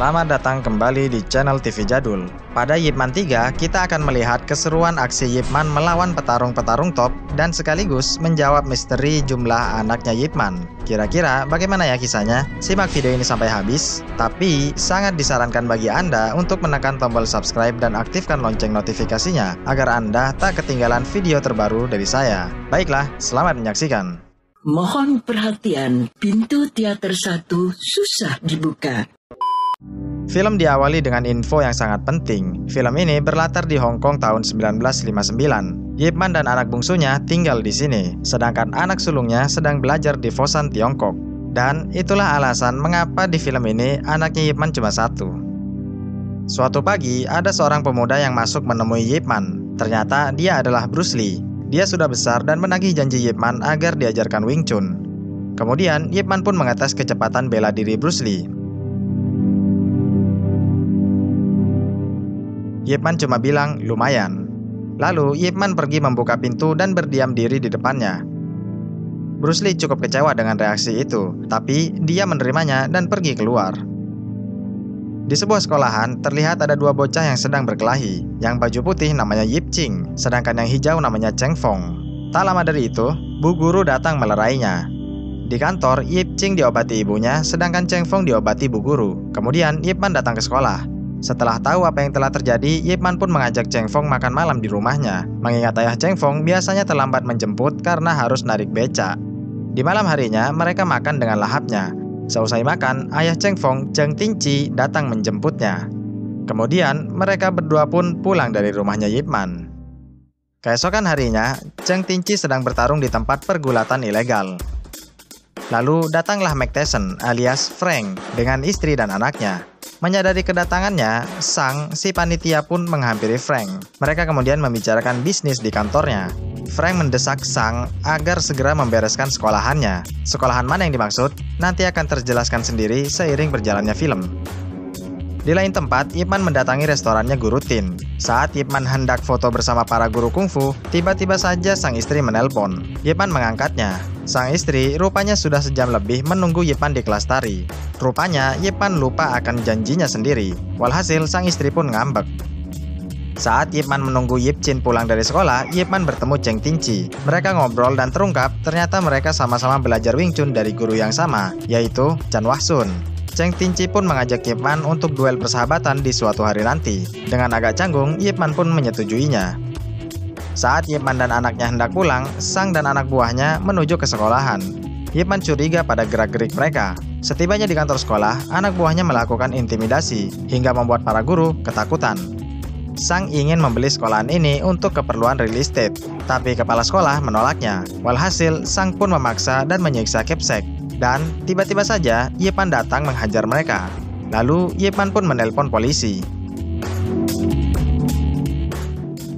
Selamat datang kembali di channel TV Jadul. Pada Ip Man 3, kita akan melihat keseruan aksi Ip Man melawan petarung-petarung top dan sekaligus menjawab misteri jumlah anaknya Ip Man. Kira-kira bagaimana ya kisahnya? Simak video ini sampai habis, tapi sangat disarankan bagi Anda untuk menekan tombol subscribe dan aktifkan lonceng notifikasinya agar Anda tak ketinggalan video terbaru dari saya. Baiklah, selamat menyaksikan. Mohon perhatian, pintu teater 1 susah dibuka. Film diawali dengan info yang sangat penting. Film ini berlatar di Hong Kong tahun 1959. Ip Man dan anak bungsunya tinggal di sini, sedangkan anak sulungnya sedang belajar di Foshan, Tiongkok. Dan itulah alasan mengapa di film ini anaknya Ip Man cuma satu. Suatu pagi, ada seorang pemuda yang masuk menemui Ip Man. Ternyata dia adalah Bruce Lee. Dia sudah besar dan menagih janji Ip Man agar diajarkan Wing Chun. Kemudian, Ip Man pun mengetes kecepatan bela diri Bruce Lee. Ip Man cuma bilang, lumayan. Lalu, Ip Man pergi membuka pintu dan berdiam diri di depannya. Bruce Lee cukup kecewa dengan reaksi itu, tapi dia menerimanya dan pergi keluar. Di sebuah sekolahan, terlihat ada dua bocah yang sedang berkelahi. Yang baju putih namanya Yip Ching, sedangkan yang hijau namanya Cheng Fong. Tak lama dari itu, Bu Guru datang melerainya. Di kantor, Yip Ching diobati ibunya, sedangkan Cheng Fong diobati Bu Guru. Kemudian, Ip Man datang ke sekolah. Setelah tahu apa yang telah terjadi, Ip Man pun mengajak Cheng Fong makan malam di rumahnya. Mengingat ayah Cheng Fong biasanya terlambat menjemput karena harus narik beca. Di malam harinya, mereka makan dengan lahapnya. Seusai makan, ayah Cheng Fong, Cheng Tinci, datang menjemputnya. Kemudian, mereka berdua pun pulang dari rumahnya Ip Man. Keesokan harinya, Cheng Tinci sedang bertarung di tempat pergulatan ilegal. Lalu datanglah Mike Tyson alias Frank dengan istri dan anaknya. Menyadari kedatangannya, Sang, si panitia pun menghampiri Frank. Mereka kemudian membicarakan bisnis di kantornya. Frank mendesak Sang agar segera membereskan sekolahannya. Sekolahan mana yang dimaksud? Nanti akan terjelaskan sendiri seiring berjalannya film. Di lain tempat, Ip Man mendatangi restorannya Guru Tin. Saat Ip Man hendak foto bersama para guru kungfu, tiba-tiba saja sang istri menelpon. Ip Man mengangkatnya. Sang istri rupanya sudah sejam lebih menunggu Ip Man di kelas tari. Rupanya Ip Man lupa akan janjinya sendiri. Walhasil sang istri pun ngambek. Saat Ip Man menunggu Yip Chin pulang dari sekolah, Ip Man bertemu Cheng Tinci. Mereka ngobrol dan terungkap ternyata mereka sama-sama belajar Wing Chun dari guru yang sama, yaitu Chan Wah Sun. Cheng Tinci pun mengajak Ip Man untuk duel persahabatan di suatu hari nanti. Dengan agak canggung, Ip Man pun menyetujuinya. Saat Ip Man dan anaknya hendak pulang, Sang dan anak buahnya menuju ke sekolahan. Ip Man curiga pada gerak-gerik mereka. Setibanya di kantor sekolah, anak buahnya melakukan intimidasi hingga membuat para guru ketakutan. Sang ingin membeli sekolahan ini untuk keperluan real estate, tapi kepala sekolah menolaknya. Walhasil, Sang pun memaksa dan menyiksa Kipsek. Dan tiba-tiba saja, Ip Man datang menghajar mereka. Lalu, Ip Man pun menelpon polisi.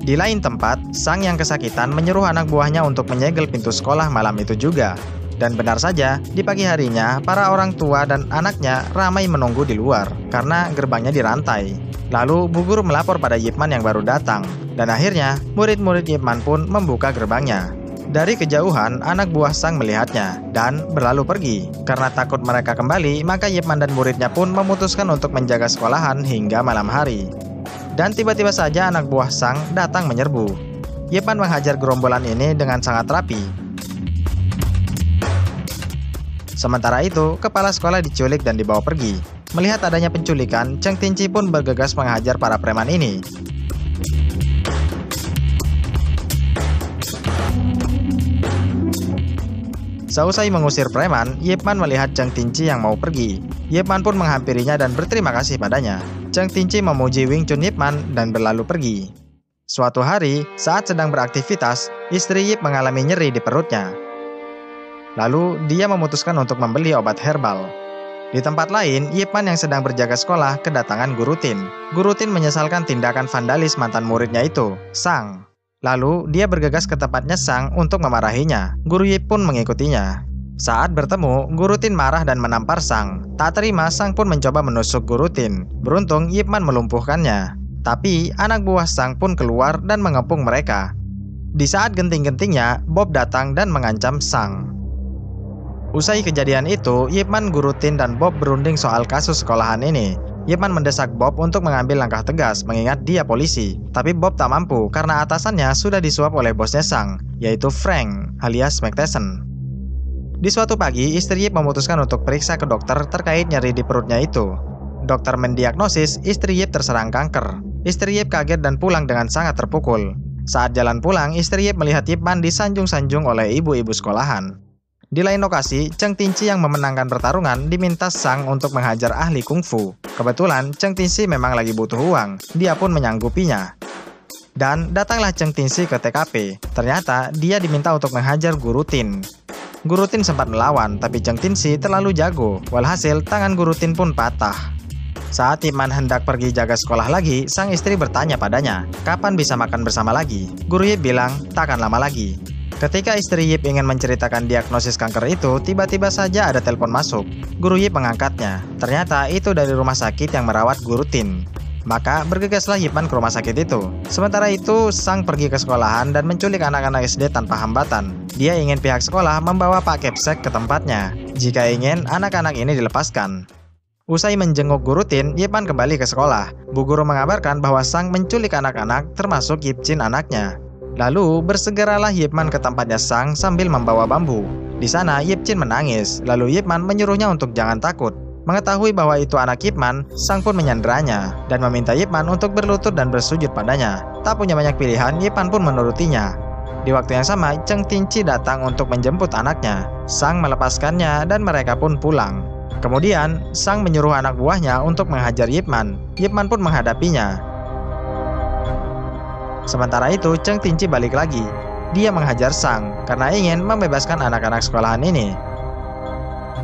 Di lain tempat, Sang yang kesakitan menyuruh anak buahnya untuk menyegel pintu sekolah malam itu juga. Dan benar saja, di pagi harinya, para orang tua dan anaknya ramai menunggu di luar karena gerbangnya dirantai. Lalu, Bu Guru melapor pada Ip Man yang baru datang. Dan akhirnya, murid-murid Ip Man pun membuka gerbangnya. Dari kejauhan, anak buah Sang melihatnya dan berlalu pergi. Karena takut mereka kembali, maka Ip Man dan muridnya pun memutuskan untuk menjaga sekolahan hingga malam hari. Dan tiba-tiba saja anak buah Sang datang menyerbu. Ip Man menghajar gerombolan ini dengan sangat rapi. Sementara itu, kepala sekolah diculik dan dibawa pergi. Melihat adanya penculikan, Cheng Tinci pun bergegas menghajar para preman ini. Seusai mengusir preman, Ip Man melihat Cheng Tinci yang mau pergi. Ip Man pun menghampirinya dan berterima kasih padanya. Cheng Tinci memuji Wing Chun Ip Man dan berlalu pergi. Suatu hari, saat sedang beraktivitas, istri Ip mengalami nyeri di perutnya. Lalu, dia memutuskan untuk membeli obat herbal. Di tempat lain, Ip Man yang sedang berjaga sekolah kedatangan Guru Tin. Guru Tin menyesalkan tindakan vandalis mantan muridnya itu, Sang. Lalu, dia bergegas ke tempatnya Sang untuk memarahinya. Guru Yip pun mengikutinya. Saat bertemu, Guru Tin marah dan menampar Sang. Tak terima, Sang pun mencoba menusuk Guru Tin. Beruntung, Ip Man melumpuhkannya. Tapi, anak buah Sang pun keluar dan mengepung mereka. Di saat genting-gentingnya, Bob datang dan mengancam Sang. Usai kejadian itu, Ip Man, Guru Tin, dan Bob berunding soal kasus sekolahan ini. Yip Man mendesak Bob untuk mengambil langkah tegas mengingat dia polisi. Tapi Bob tak mampu karena atasannya sudah disuap oleh bosnya Sang, yaitu Frank alias McTesson. Di suatu pagi, istri Yip memutuskan untuk periksa ke dokter terkait nyeri di perutnya itu. Dokter mendiagnosis istri Yip terserang kanker. Istri Yip kaget dan pulang dengan sangat terpukul. Saat jalan pulang, istri Yip melihat Yip Man disanjung-sanjung oleh ibu-ibu sekolahan. Di lain lokasi, Cheng Tinci yang memenangkan pertarungan diminta Sang untuk menghajar ahli kungfu. Kebetulan, Cheng Tinci memang lagi butuh uang, dia pun menyanggupinya. Dan datanglah Cheng Tinci ke TKP. Ternyata, dia diminta untuk menghajar Guru Tin. Guru Tin sempat melawan, tapi Cheng Tinci terlalu jago. Walhasil, tangan Guru Tin pun patah. Saat Yip Man hendak pergi jaga sekolah lagi, sang istri bertanya padanya, kapan bisa makan bersama lagi? Guru Yip bilang, tak akan lama lagi. Ketika istri Yip ingin menceritakan diagnosis kanker itu, tiba-tiba saja ada telepon masuk. Guru Yip mengangkatnya. Ternyata itu dari rumah sakit yang merawat Guru Tin. Maka bergegaslah Yip Man ke rumah sakit itu. Sementara itu, Sang pergi ke sekolahan dan menculik anak-anak SD tanpa hambatan. Dia ingin pihak sekolah membawa Pak Kepsek ke tempatnya. Jika ingin, anak-anak ini dilepaskan. Usai menjenguk Guru Tin, Yip Man kembali ke sekolah. Bu guru mengabarkan bahwa Sang menculik anak-anak termasuk Yip Chin anaknya. Lalu bersegeralah Yip Man ke tempatnya Sang sambil membawa bambu. Di sana Yip Chin menangis, lalu Yip Man menyuruhnya untuk jangan takut. Mengetahui bahwa itu anak Yip Man, Sang pun menyanderanya dan meminta Yip Man untuk berlutut dan bersujud padanya. Tak punya banyak pilihan, Yip Man pun menurutinya. Di waktu yang sama, Cheng Tinci datang untuk menjemput anaknya. Sang melepaskannya dan mereka pun pulang. Kemudian, Sang menyuruh anak buahnya untuk menghajar Yip Man. Yip Man pun menghadapinya. Sementara itu, Cheng Tinci balik lagi. Dia menghajar Sang karena ingin membebaskan anak-anak sekolahan ini.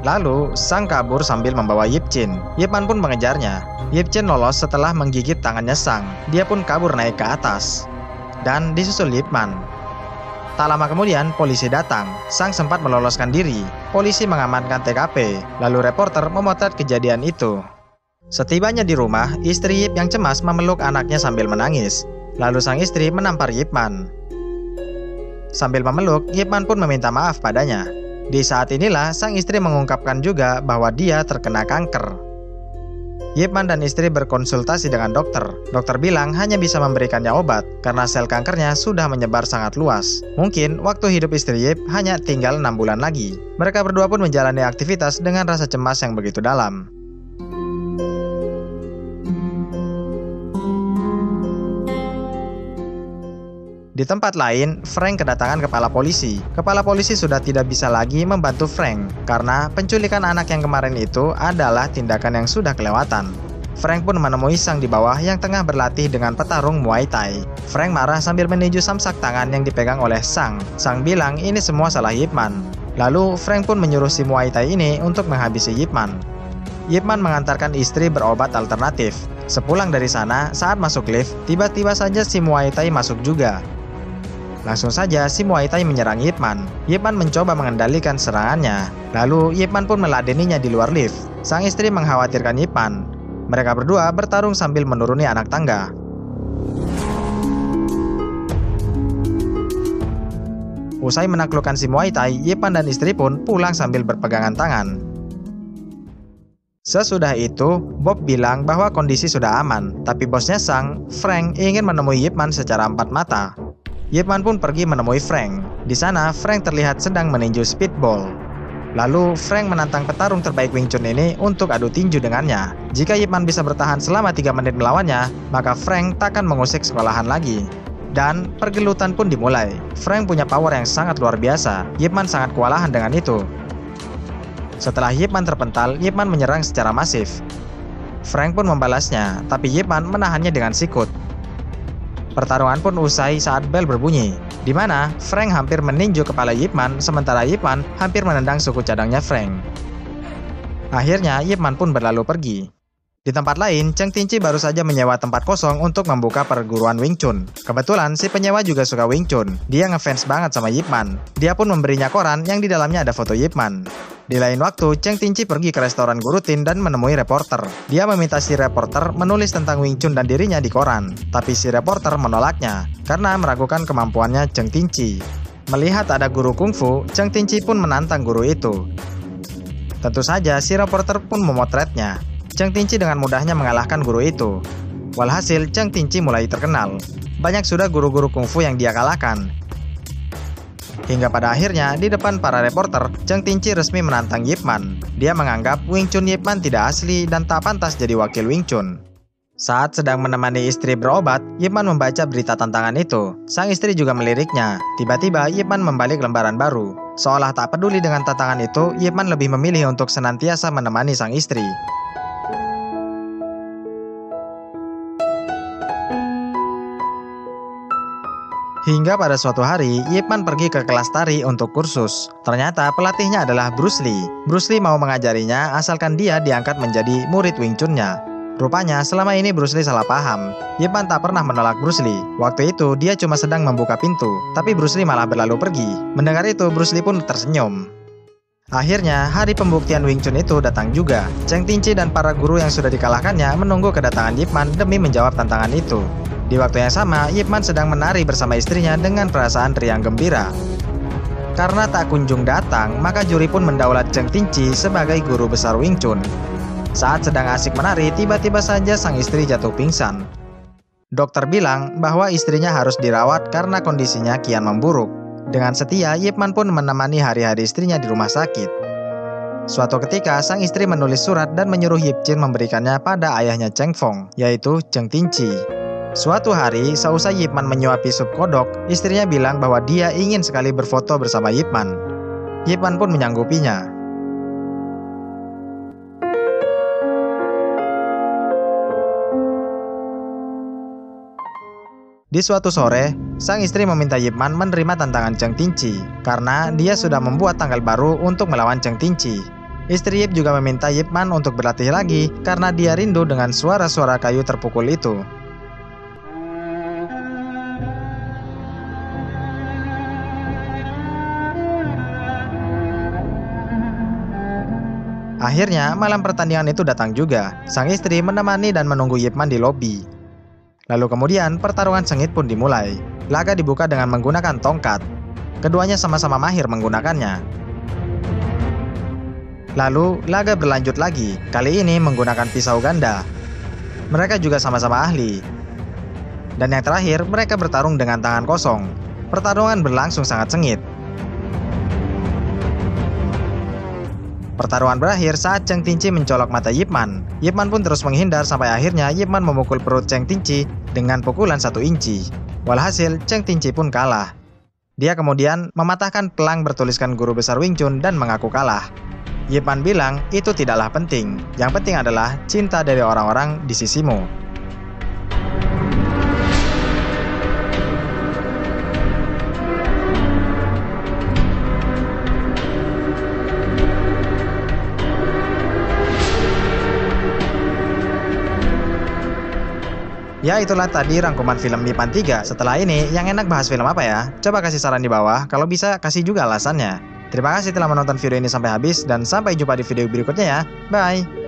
Lalu, Sang kabur sambil membawa Yip Chin. Yip Man pun mengejarnya. Yip Chin lolos setelah menggigit tangannya Sang. Dia pun kabur naik ke atas. Dan disusul Yip Man. Tak lama kemudian, polisi datang. Sang sempat meloloskan diri. Polisi mengamankan TKP. Lalu reporter memotret kejadian itu. Setibanya di rumah, istri Yip yang cemas memeluk anaknya sambil menangis. Lalu sang istri menampar Yip Man. Sambil memeluk, Yip Man pun meminta maaf padanya. Di saat inilah, sang istri mengungkapkan juga bahwa dia terkena kanker. Yip Man dan istri berkonsultasi dengan dokter. Dokter bilang hanya bisa memberikannya obat karena sel kankernya sudah menyebar sangat luas. Mungkin waktu hidup istri Yip hanya tinggal 6 bulan lagi. Mereka berdua pun menjalani aktivitas dengan rasa cemas yang begitu dalam. Di tempat lain, Frank kedatangan kepala polisi. Kepala polisi sudah tidak bisa lagi membantu Frank karena penculikan anak yang kemarin itu adalah tindakan yang sudah kelewatan. Frank pun menemui Sang di bawah yang tengah berlatih dengan petarung Muay Thai. Frank marah sambil meninju samsak tangan yang dipegang oleh Sang. Sang bilang ini semua salah Yip Man. Lalu Frank pun menyuruh si Muay Thai ini untuk menghabisi Yip Man. Yip Man mengantarkan istri berobat alternatif. Sepulang dari sana, saat masuk lift, tiba-tiba saja si Muay Thai masuk juga. Langsung saja si Muay Thai menyerang Yip Man. Yip Man mencoba mengendalikan serangannya. Lalu Yip Man pun meladeninya di luar lift. Sang istri mengkhawatirkan Yip Man. Mereka berdua bertarung sambil menuruni anak tangga. Usai menaklukkan si Muay Thai, Yip Man dan istri pun pulang sambil berpegangan tangan. Sesudah itu, Bob bilang bahwa kondisi sudah aman. Tapi bosnya Sang, Frank, ingin menemui Yip Man secara empat mata. Yip Man pun pergi menemui Frank. Di sana, Frank terlihat sedang meninju speedball. Lalu, Frank menantang petarung terbaik Wing Chun ini untuk adu tinju dengannya. Jika Yip Man bisa bertahan selama 3 menit melawannya, maka Frank takkan mengusik sekolahan lagi. Dan pergelutan pun dimulai. Frank punya power yang sangat luar biasa. Yip Man sangat kewalahan dengan itu. Setelah Yip Man terpental, Yip Man menyerang secara masif. Frank pun membalasnya, tapi Yip Man menahannya dengan sikut. Pertarungan pun usai saat bel berbunyi, di mana Frank hampir meninju kepala Yip Man, sementara Yip Man hampir menendang suku cadangnya Frank. Akhirnya Yip Man pun berlalu pergi. Di tempat lain, Cheng Tinci baru saja menyewa tempat kosong untuk membuka perguruan Wing Chun. Kebetulan si penyewa juga suka Wing Chun. Dia ngefans banget sama Yip Man. Dia pun memberinya koran yang di dalamnya ada foto Yip Man. Di lain waktu, Cheng Tinci pergi ke restoran Guru Tin dan menemui reporter. Dia meminta si reporter menulis tentang Wing Chun dan dirinya di koran. Tapi si reporter menolaknya karena meragukan kemampuannya Cheng Tinci. Melihat ada guru kungfu, Cheng Tinci pun menantang guru itu. Tentu saja si reporter pun memotretnya. Cheng Tinci dengan mudahnya mengalahkan guru itu. Walhasil, Cheng Tinci mulai terkenal. Banyak sudah guru-guru kungfu yang dia kalahkan. Hingga pada akhirnya, di depan para reporter, Cheng Tinci resmi menantang Yip Man. Dia menganggap Wing Chun Yip Man tidak asli dan tak pantas jadi wakil Wing Chun. Saat sedang menemani istri berobat, Yip Man membaca berita tantangan itu. Sang istri juga meliriknya. Tiba-tiba, Yip Man membalik lembaran baru. Seolah tak peduli dengan tantangan itu, Yip Man lebih memilih untuk senantiasa menemani sang istri. Hingga pada suatu hari, Yip Man pergi ke kelas tari untuk kursus. Ternyata pelatihnya adalah Bruce Lee. Bruce Lee mau mengajarinya asalkan dia diangkat menjadi murid Wing Chun-nya. Rupanya selama ini Bruce Lee salah paham. Yip Man tak pernah menolak Bruce Lee. Waktu itu dia cuma sedang membuka pintu, tapi Bruce Lee malah berlalu pergi. Mendengar itu Bruce Lee pun tersenyum. Akhirnya hari pembuktian Wing Chun itu datang juga. Cheng Tinci dan para guru yang sudah dikalahkannya menunggu kedatangan Yip Man demi menjawab tantangan itu. Di waktu yang sama, Yip Man sedang menari bersama istrinya dengan perasaan riang gembira. Karena tak kunjung datang, maka juri pun mendaulat Cheng Tinci sebagai guru besar Wing Chun. Saat sedang asik menari, tiba-tiba saja sang istri jatuh pingsan. Dokter bilang bahwa istrinya harus dirawat karena kondisinya kian memburuk. Dengan setia, Yip Man pun menemani hari-hari istrinya di rumah sakit. Suatu ketika, sang istri menulis surat dan menyuruh Yip Chin memberikannya pada ayahnya Cheng Fong, yaitu Cheng Tinci. Suatu hari, seusai Yip Man menyuapi sup kodok, istrinya bilang bahwa dia ingin sekali berfoto bersama Yip Man. Yip Man pun menyanggupinya. Di suatu sore, sang istri meminta Yip Man menerima tantangan Cheng Tinci karena dia sudah membuat tanggal baru untuk melawan Cheng Tinci. Istri Yip juga meminta Yip Man untuk berlatih lagi karena dia rindu dengan suara-suara kayu terpukul itu. Akhirnya, malam pertandingan itu datang juga. Sang istri menemani dan menunggu Yip Man di lobi. Lalu kemudian, pertarungan sengit pun dimulai. Laga dibuka dengan menggunakan tongkat. Keduanya sama-sama mahir menggunakannya. Lalu, laga berlanjut lagi. Kali ini menggunakan pisau ganda. Mereka juga sama-sama ahli. Dan yang terakhir, mereka bertarung dengan tangan kosong. Pertarungan berlangsung sangat sengit. Pertarungan berakhir saat Cheng Tinci mencolok mata Yip Man. Yip Man pun terus menghindar sampai akhirnya Yip Man memukul perut Cheng Tinci dengan pukulan 1 inci. Walhasil, Cheng Tinci pun kalah. Dia kemudian mematahkan pelang bertuliskan guru besar Wing Chun dan mengaku kalah. Yip Man bilang, itu tidaklah penting. Yang penting adalah cinta dari orang-orang di sisimu. Ya, itulah tadi rangkuman film Ip Man 3. Setelah ini, yang enak bahas film apa ya? Coba kasih saran di bawah, kalau bisa kasih juga alasannya. Terima kasih telah menonton video ini sampai habis, dan sampai jumpa di video berikutnya ya. Bye!